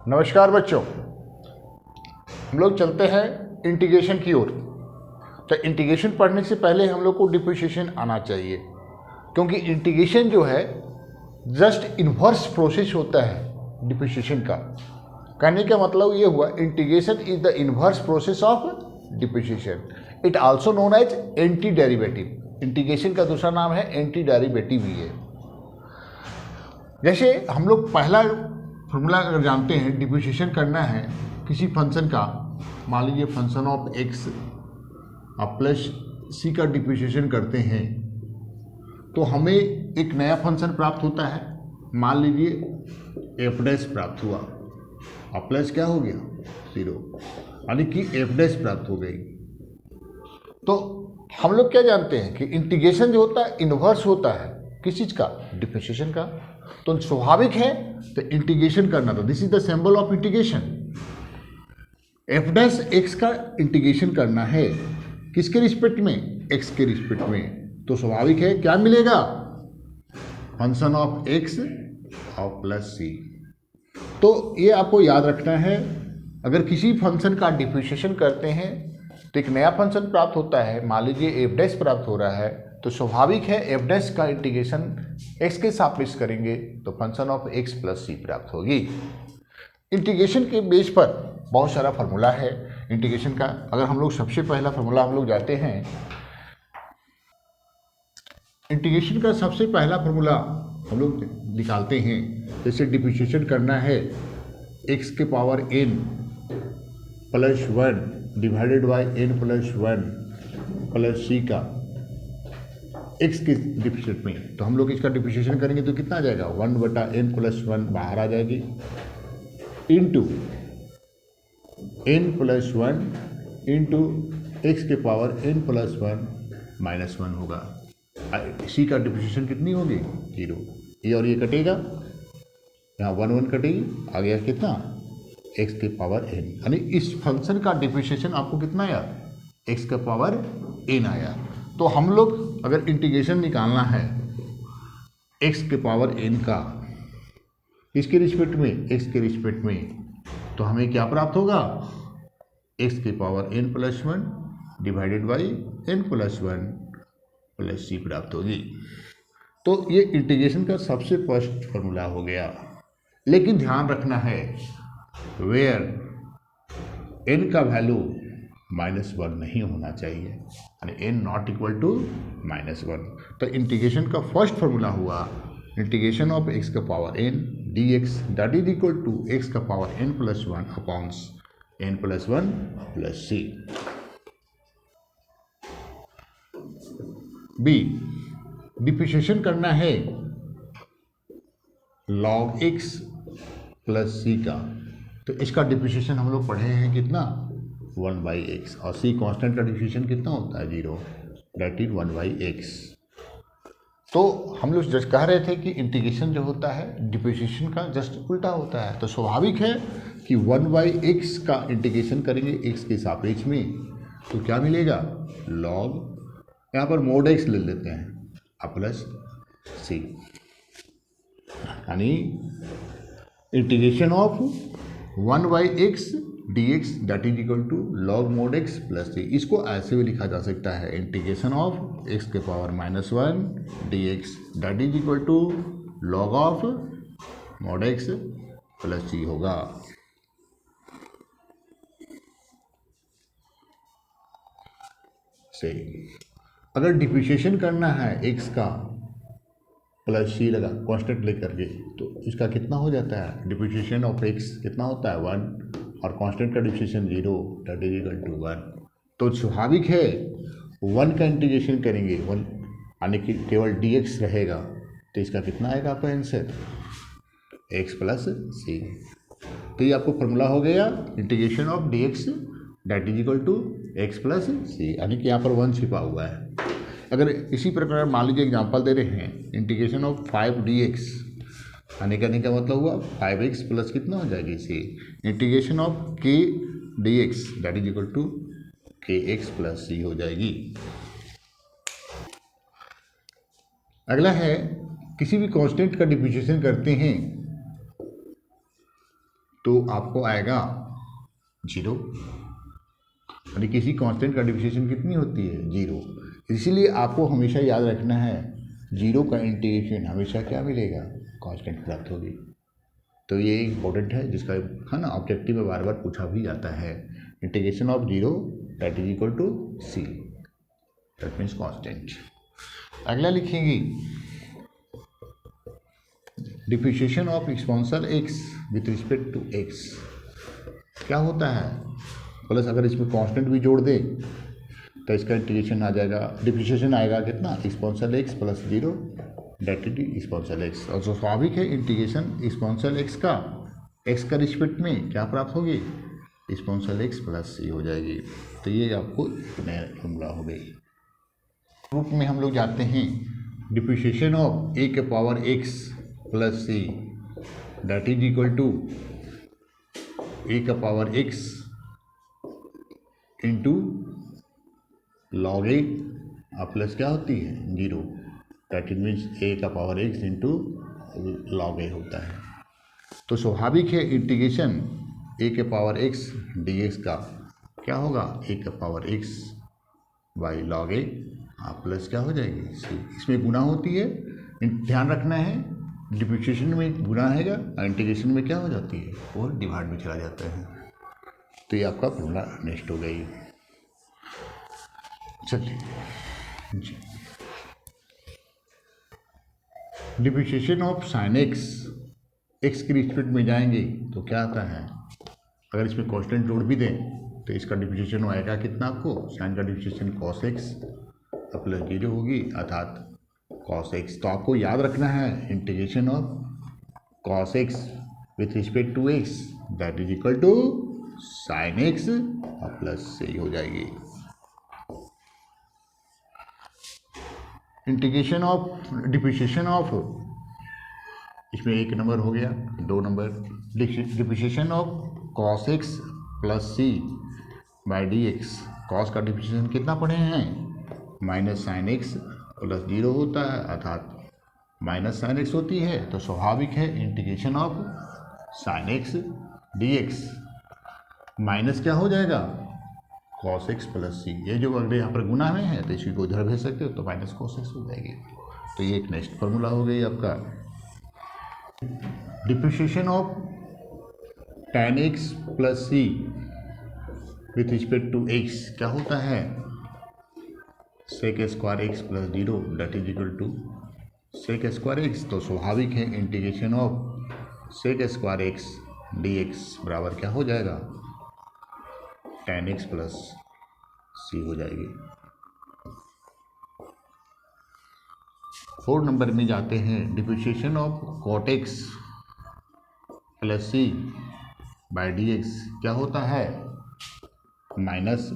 नमस्कार बच्चों, हम लोग चलते हैं इंटीग्रेशन की ओर। तो इंटीग्रेशन पढ़ने से पहले हम लोग को डिप्रिसिएशन आना चाहिए, क्योंकि इंटीग्रेशन जो है जस्ट इन्वर्स प्रोसेस होता है डिप्रिसिएशन का। कहने का मतलब ये हुआ, integration is the inverse process of depreciation. It also known as anti derivative. Integration का दूसरा नाम है एंटी डेरिवेटिव भी है। जैसे हम लोग पहला फॉर्मूला अगर जानते हैं, डिप्रिसिएशन करना है किसी फंक्शन का, मान लीजिए फंक्शन ऑफ एक्स आप प्लस सी का डिप्रिसिएशन करते हैं तो हमें एक नया फंक्शन प्राप्त होता है। मान लीजिए एफ डैश प्राप्त हुआ और प्लस क्या हो गया 0, यानी कि एफ डैश प्राप्त हो गई। तो हम लोग क्या जानते हैं कि इंटीग्रेशन जो होता है इन्वर्स होता है किस चीज़ का, डिप्रिसिएशन का। तो स्वाभाविक है तो इंटीग्रेशन करना था। This is the symbol of integration. F dash x का इंटीग्रेशन करना है किसके रिस्पेक्ट में, एक्स के रिस्पेक्ट में। तो स्वाभाविक है क्या मिलेगा, फंक्शन ऑफ एक्स और प्लस सी। तो ये आपको याद रखना है, अगर किसी फंक्शन का डिप्रिसिएशन करते हैं तो एक नया फंक्शन प्राप्त होता है। मान लीजिए एफ डैश प्राप्त हो रहा है तो स्वाभाविक है एफ डैश का इंटीग्रेशन एक्स के सापेक्ष करेंगे तो function of x plus C प्राप्त होगी। इंटीग्रेशन के बेस पर बहुत सारा फार्मूला है इंटीग्रेशन का। अगर हम लोग सबसे पहला फार्मूला हम लोग जाते हैं, इंटीग्रेशन का सबसे पहला फार्मूला हम लोग निकालते हैं। जैसे डिप्रिसिएशन करना है एक्स के power n plus 1 divided by n plus 1 plus C का एक्स के डिप्रिसिएट में, तो हम लोग इसका डिप्रिसिएशन करेंगे तो कितना आ जाएगा, 1/n प्लस 1 बाहर आ जाएगी into n plus 1 into x के पावर n प्लस 1 माइनस 1 होगा। सी का डिप्रिसिएशन कितनी होगी 0। ये और ये कटेगा, यहाँ 1 1 कटेगी, आ गया कितना एक्स के पावर n। यानी इस फंक्शन का डिप्रिसिएशन आपको कितना आया, एक्स का पावर n आया। तो हम लोग अगर इंटीग्रेशन निकालना है एक्स के पावर n का इसके रिस्पेक्ट में, एक्स के रिस्पेक्ट में, तो हमें क्या प्राप्त होगा, एक्स के power n plus 1 divided by n plus 1 plus C प्राप्त होगी। तो ये इंटीग्रेशन का सबसे फर्स्ट फॉर्मूला हो गया। लेकिन ध्यान रखना है वेयर n का वैल्यू -1 नहीं होना चाहिए, यानी n नॉट इक्वल टू -1। तो इंटीग्रेशन का फर्स्ट फॉर्मूला हुआ इंटीग्रेशन ऑफ एक्स का power n dx that is equal to X का power n plus 1 upon n plus 1 plus C. B, depreciation करना है log x प्लस सी का, तो इसका डिप्रिसिएशन हम लोग पढ़े हैं कितना 1/x, और सी कांस्टेंट का डिप्रिसिएशन कितना होता है 0, दैट इज 1/x। तो हम लोग जस्ट कह रहे थे कि इंटीग्रेशन जो होता है डिप्रिसिएशन का जस्ट उल्टा होता है। तो स्वाभाविक है कि 1/x का इंटीग्रेशन करेंगे x के सापेक्ष में तो क्या मिलेगा log, यहाँ पर mod x ले लेते हैं प्लस सी, यानी integration of 1/x dx that is equal to log mod x plus C. इसको ऐसे भी लिखा जा सकता है इंटीग्रेशन ऑफ x के power -1 dx that is equal to log of mod x plus C होगा। सही, अगर डिप्रिसिएशन करना है x का प्लस सी लगा कांस्टेंट लेकर के, तो इसका कितना हो जाता है, डिप्रिसिएशन ऑफ x कितना होता है 1 और कांस्टेंट का depreciation 0 that is equal to 1। तो स्वाभाविक है 1 का इंटीग्रेशन करेंगे 1, यानी कि केवल dx रहेगा, तो इसका कितना आएगा आपका आंसर x प्लस सी। तो ये आपको फॉर्मूला हो गया integration of dx that is equal to x plus C, यानी कि यहाँ पर 1 छिपा हुआ है। अगर इसी प्रकार मान लीजिए एग्जांपल दे रहे हैं इंटीग्रेशन ऑफ 5 dx, यानी कहने का मतलब हुआ 5x प्लस कितना हो जाएगी C, integration of k dx that is equal to kx plus सी हो जाएगी। अगला है किसी भी कांस्टेंट का डिप्रिसिएशन करते हैं तो आपको आएगा 0, यानी किसी कांस्टेंट का डिफरेंशिएशन कितनी होती है 0। इसीलिए आपको हमेशा याद रखना है 0 का इंटीग्रेशन हमेशा क्या मिलेगा, कांस्टेंट प्राप्त होगी। तो ये इम्पोर्टेंट है, जिसका है ना ऑब्जेक्टिव में बार बार पूछा भी जाता है। Integration of 0 that is equal to c, that means constant. अगला लिखेंगे differentiation of exponential x with respect to x। क्या होता है, प्लस अगर इसमें कांस्टेंट भी जोड़ दे तो इसका इंटीग्रेशन आ जाएगा, डिफरेंशिएशन आएगा कितना, exponential x plus 0 that is exponential x। और जो स्वाभाविक है इंटीग्रेशन एक्सपोनेंशियल x का x का रिस्पेक्ट में क्या प्राप्त होगी, एक्सपोनेंशियल x प्लस c हो जाएगी। तो ये आपको नया फॉर्मूला हो गई। रूप में हम लोग जाते हैं, डिफरेंशिएशन ऑफ a के power x plus c that is equal to a का power x into log a plus क्या होती है 0, दैट इट मीन्स a का power x into log a होता है। तो स्वाभाविक है इंटीग्रेशन a के पावर x dx का क्या होगा, a का power x by log a plus क्या हो जाएगी c। इसमें गुना होती है, ध्यान रखना है, डिफरेंशिएशन में गुना हैगा और इंटीग्रेशन में क्या हो जाती है, वो डिवाइड में चला जाता है। तो ये आपका फॉर्मूला नेक्स्ट हो गई। चलिए जी, differentiation of sine X, X की रिस्पेक्ट में जाएंगे तो क्या आता है, अगर इसमें कांस्टेंट जोड़ भी दें तो इसका डिफरेंशिएशन आएगा कितना, आपको साइन का डिफरेंशिएशन कॉस एक्स प्लस 0 होगी अर्थात कॉस एक्स। तो आपको याद रखना है integration of cos x with respect to x that is equal to sine x plus से हो जाएगी। इंटीग्रेशन ऑफ डिफरेंशिएशन ऑफ, इसमें 1 नंबर हो गया, 2 number differentiation of cos x plus c by d x. Cos का differentiation कितना पढ़े हैं, माइनस साइन एक्स प्लस 0 होता है अर्थात माइनस साइन एक्स होती है। तो स्वाभाविक है integration of sine x d x minus क्या हो जाएगा, कॉस एक्स प्लस सी। ये जो अगर यहाँ पर गुना में है तो इसी को उधर भेज सकते हो, तो माइनस कॉस एक्स हो जाएगी। तो ये एक नेक्स्ट फॉर्मूला हो गई आपका। Depreciation of tan x plus c with respect to x क्या होता है, sec square x plus 0 that is equal to sec square x. तो स्वाभाविक है integration of sec square x d x बराबर क्या हो जाएगा, tan x प्लस सी हो जाएगी। 4 नंबर में जाते हैं, depreciation of cot x plus c by d x क्या होता है, minus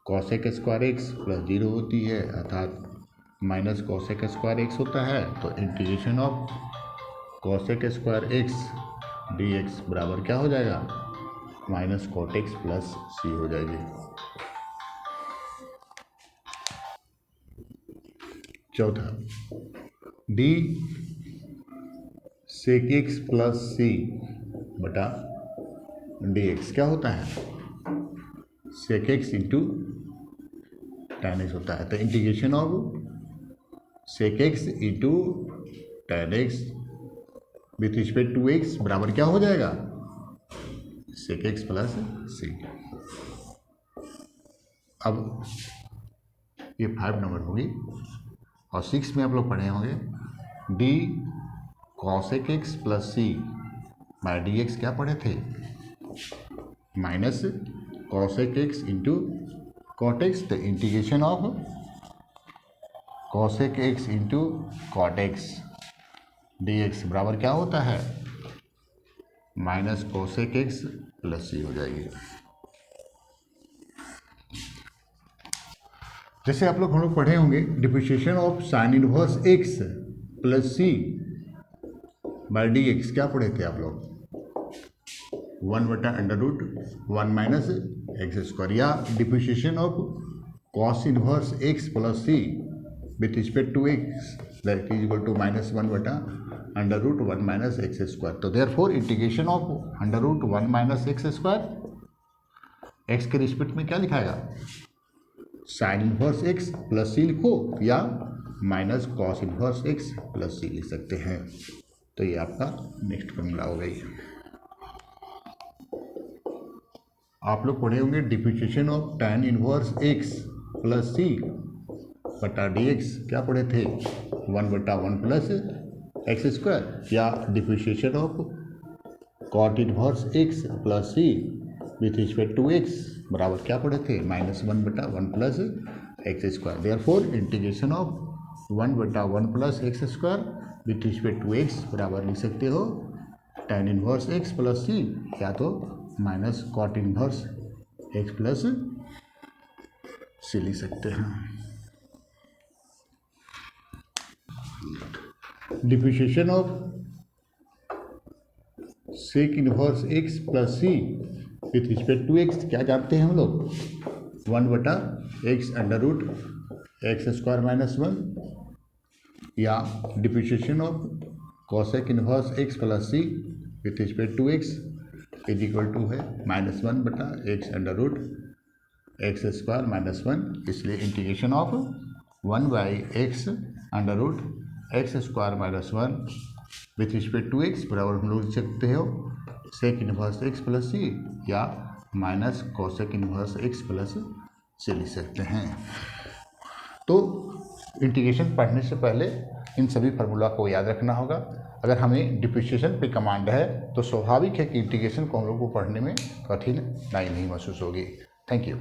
cosec square x plus 0 होती है अर्थात माइनस कॉसेक स्क्वायर एक्स होता है। तो integration of cosec square x d x बराबर क्या हो जाएगा, माइनस कॉट एक्स प्लस सी हो जाएगी। चौथा, d sec x plus c बटा डी एक्स क्या होता है, sec x into tan x होता है। तो integration of sec x into tan x with respect to x बराबर क्या हो जाएगा, सेक एक्स प्लस सी। अब ये 5 नंबर होगी। और 6 में आप लोग पढ़े होंगे, d cosec x plus c by d x क्या पढ़े थे, minus cosec x into cot x. तो integration of cosec x into cot x d x बराबर क्या होता है, माइनस कॉसेक एक्स प्लस सी हो जाएगी। जैसे आप लोग हम लोग पढ़े होंगे, differentiation of sine inverse x plus c by d x क्या पढ़े थे आप लोग, 1/√1 माइनस एक्स स्क्वायर, या depreciation of cos inverse x plus c with respect to x that is equal to -1 बटा under root 1 minus x square. तो therefore integration of under root 1 minus x square x के respect में क्या लिखाएगा, sine inverse x plus c लिखो या minus cos inverse x plus c लिख सकते हैं। तो ये आपका नेक्स्ट फॉर्मूला हो गई। आप लोग पढ़े होंगे differentiation of tan inverse x plus c बटा डी एक्स, क्या पढ़े थे, 1/1 प्लस एक्स स्क्वायर, या differentiation of cot inverse x plus c with respect to x बराबर क्या पढ़े थे, -1/1 plus x square. Therefore integration of 1/1 plus x square with respect to x बराबर लिख सकते हो tan inverse x plus c या तो minus cot inverse x plus c लिख सकते हैं। Differentiation of sec inverse x plus c with respect to x क्या जानते हैं हम लोग, 1/x under root x square -1, या differentiation of cosec inverse x plus c with respect to x is equal to है -1/x under root x square -1, इसलिए integration of 1/x under root x square -1 with respect to x बराबर हम लोग लिख सकते हो sec inverse x plus c या minus cosec inverse x plus c लिख सकते हैं। तो इंटीग्रेशन पढ़ने से पहले इन सभी फार्मूला को याद रखना होगा। अगर हमें डिफरेंशिएशन पे कमांड है तो स्वाभाविक है कि इंटीग्रेशन को हम लोग को पढ़ने में कठिनाई नहीं महसूस होगी। Thank you.